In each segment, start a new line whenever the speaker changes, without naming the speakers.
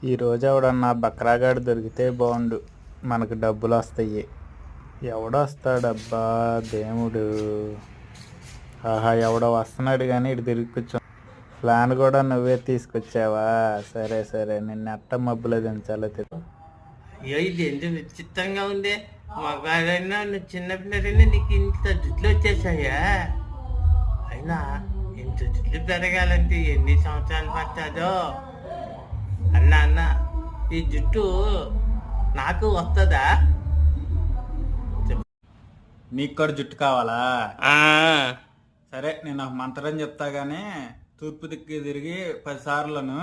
ఈరోజు ఎవడన్నా బక్రాగాడు దొరికితే బాగుండు, మనకు డబ్బులు వస్తాయి. ఎవడొస్తాడబ్బా దేవుడు. ఆహా, ఎవడో వస్తున్నాడు కానీ ఇటు తిరిగి కూర్చో. ప్లాన్ కూడా నువ్వే తీసుకొచ్చావా? సరే సరే, నిన్న ఎట్ట మబ్బులో దించాలో తెలియదు.
అయ్యో, ఇది ఎంత విచిత్రంగా ఉంది. మగాడైనా నువ్వు చిన్నపిల్లడైనా నీకు ఇంత జుట్లు వచ్చేసాయా? అయినా ఇంత జుట్లు పెరగాలంటే ఎన్ని సంవత్సరాలు పట్టాదో. అన్న ఈ జుట్టు నాకు వస్తుందా?
నీకు కూడా జుట్టు కావాలా? సరే, నేను ఒక మంత్రం చెప్తా గానీ తూర్పు దిక్కు తిరిగి 10 సార్లను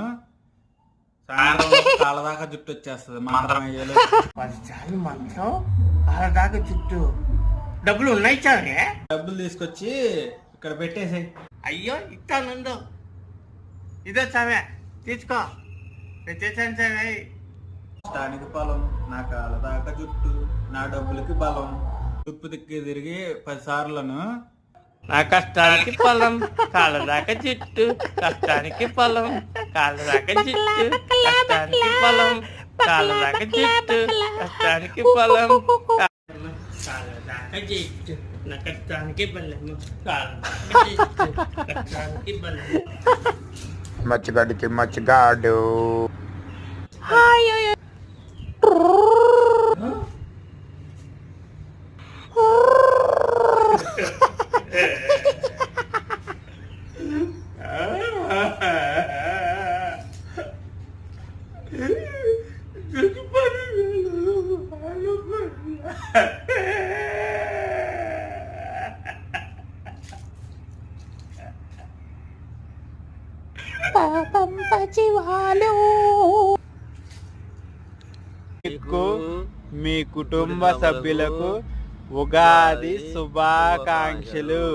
సాయంత్రం కాళ్ళ దాకా జుట్టు వచ్చేస్తుంది. మంత్రం అయ్యేలు
10 సార్లు మంత్రం, వాళ్ళ దాకా జుట్టు. డబ్బులు ఉన్నాయి చానే.
డబ్బులు తీసుకొచ్చి ఇక్కడ పెట్టేసాయి.
అయ్యో, ఇస్తానుందో. ఇదో చావే, తీసుకో. పెట్టేసాను చావే.
దానికి పొలం, నా కాళ్ళ దాకా జుట్టు, నా డబ్బులకి బలం. తూర్పు దిక్కు తిరిగి 10 సార్లను
నా కష్టానికి పొలం, కాళ్ళ దాకా జుట్టు. కష్టానికి పొలం, కాళ్ళ దాకా జుట్టు. కష్టానికి పొలం, కాళ్ళ దాకా జుట్టు. కష్టానికి పొలం, కాళ్ళ దాకా జుట్టు. నా కష్టానికి బలం, కాళ్ళ దాకా జుట్టు. కష్టానికి బలం.
మచ్చిగాడికి మచ్చిగాడు.
పాపం పచివాలు.
మీకు మీ కుటుంబ సభ్యులకు ఉగాది శుభాకాంక్షలు.